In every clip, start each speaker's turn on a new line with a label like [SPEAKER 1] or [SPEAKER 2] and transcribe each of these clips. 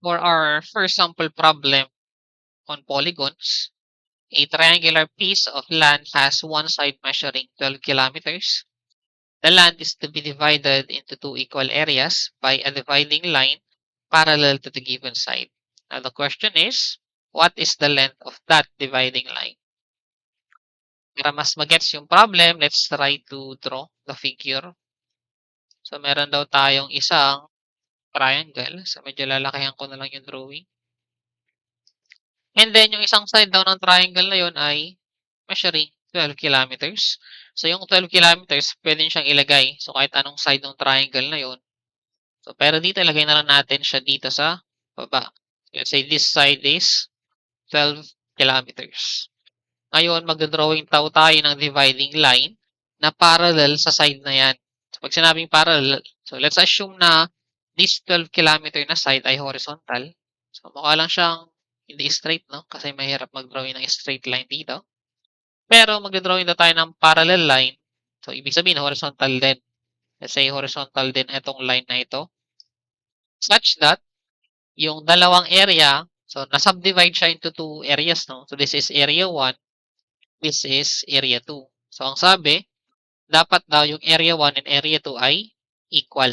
[SPEAKER 1] For our first sample problem on polygons, a triangular piece of land has one side measuring 12 kilometers. The land is to be divided into two equal areas by a dividing line parallel to the given side. Now the question is, what is the length of that dividing line? Para mas magets yung problem, let's try to draw the figure. So meron daw tayong isang triangle. So medyo lalakihan ko na lang yung drawing. And then yung isang side daw ng triangle na yun ay measuring 12 kilometers. So yung 12 kilometers, pwede siyang ilagay. So kahit anong side ng triangle na yun. So pero dito ilagay na lang natin siya dito sa baba. Let's say this side is 12 kilometers. Ngayon, magdodrawing tayo ng dividing line na parallel sa side na yan. So, pag sinabing parallel, so let's assume na this 12 kilometer na side ay horizontal. So, mukha lang siyang hindi straight, no? Kasi mahirap magdrawing ng straight line dito. Pero, magdodrawing na tayo ng parallel line. So, ibig sabihin, horizontal din. Let's say, horizontal din itong line na ito. Such that, yung dalawang area, so, na-subdivide siya into two areas, no? So, this is area 1. This is area 2. So, ang sabi, dapat daw yung area 1 and area 2 ay equal.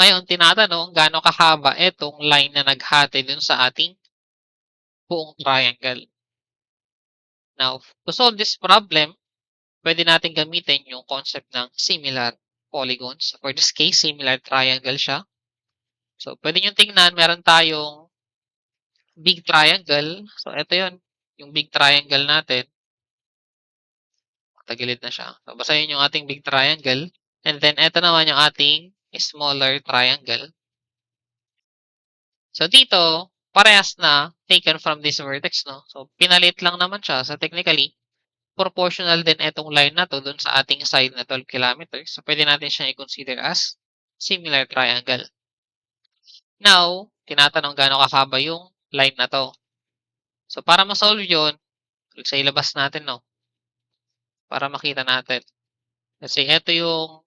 [SPEAKER 1] Ngayon, tinatanong gaano kahaba itong line na naghati dun sa ating buong triangle. Now, to solve this problem, pwede natin gamitin yung concept ng similar polygons. For this case, similar triangle siya. So, pwede nyo tingnan, meron tayong big triangle. So, ito yon yung big triangle natin. Tagilid na siya. So, basahin yung ating big triangle. And then, ito naman yung ating smaller triangle. So, dito, parehas na taken from this vertex, no? So, pinalit lang naman siya. So, technically, proportional din itong line na to dun sa ating side na 12 kilometers. So, pwede natin siyang i-consider as similar triangle. Now, tinatanong gaano kahaba yung line na to. So, para ma-solve yun, let's say, ilabas natin, no? Para makita natin. Let's say, ito yung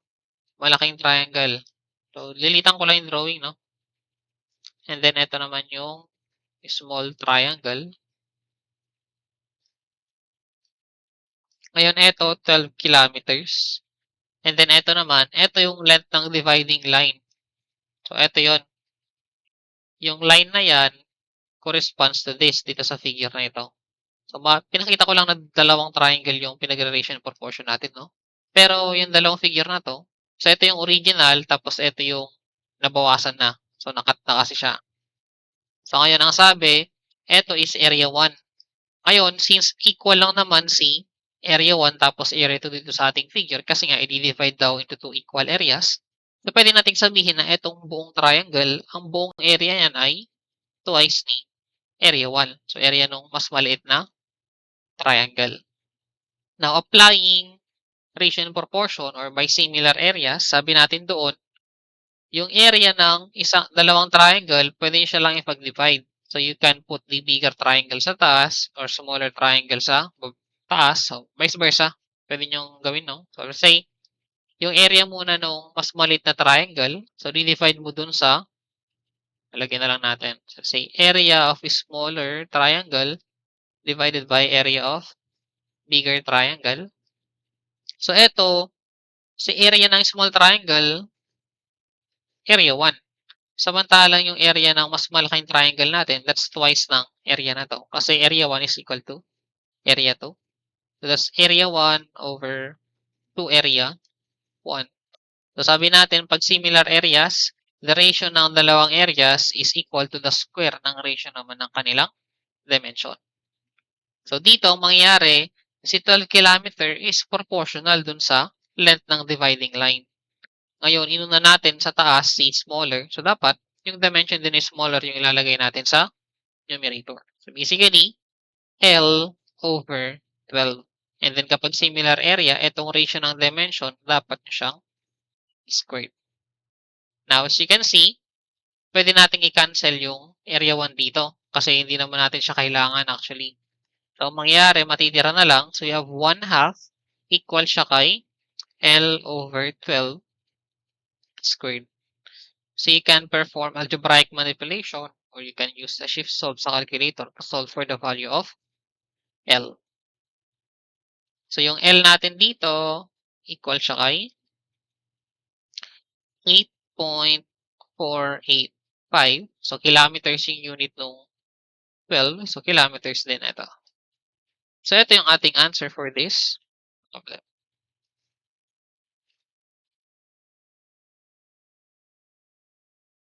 [SPEAKER 1] malaking triangle. So, lilitan ko lang yung drawing, no? And then, ito naman yung small triangle. Ngayon, ito, 12 kilometers. And then, ito naman, ito yung length ng dividing line. So, ito yon. Yung line na yan corresponds to this dito sa figure na ito. So, pinakita ko lang na dalawang triangle yung pinag-relation proportion natin, no? Pero, yung dalawang figure na to, so, ito yung original, tapos ito yung nabawasan na. So, nakat na kasi siya. So, ngayon, ang sabi, ito is area 1. Ngayon, since equal lang naman si area 1 tapos area 2 dito sa ating figure, kasi nga, i-divide daw into two equal areas, so pwede nating sabihin na itong buong triangle, ang buong area yan ay twice ni area 1. So, area nung mas maliit na triangle. Now, applying ratio and proportion or by similar areas, sabi natin doon, yung area ng dalawang triangle, pwede siya lang ipag-divide. So, you can put the bigger triangle sa taas or smaller triangle sa taas. So, vice versa. Pwede nyo gawin, no? So, let's say, yung area muna nung mas maliit na triangle, so, di-divide mo dun sa, lagyan na lang natin. So, say, area of smaller triangle divided by area of bigger triangle. So, ito, sa area ng small triangle, area 1. Samantalang yung area ng mas malaking triangle natin, that's twice ng area na to. Kasi area 1 is equal to area 2. So that's area 1 over 2 area 1. So sabi natin, pag similar areas, the ratio ng dalawang areas is equal to the square ng ratio naman ng kanilang dimension. So dito, ang mangyayari, si 12 kilometer is proportional dun sa length ng dividing line. Ngayon, inuna natin sa taas si smaller. So, dapat yung dimension din is smaller yung ilalagay natin sa numerator. So, basically, L over 12. And then, kapag similar area, itong ratio ng dimension, dapat nyo siyang squared. Now, as you can see, pwede natin i-cancel yung area 1 dito. Kasi hindi naman natin siya kailangan actually. So, ang mangyayari, matitira na lang. So, you have 1 half equal siya kay L over 12 squared. So you can perform algebraic manipulation or you can use the shift solve sa calculator to solve for the value of L. So yung L natin dito, equal siya kay 8.485. So kilometers yung unit nung 12. So kilometers din ito. So ito yung ating answer for this problem.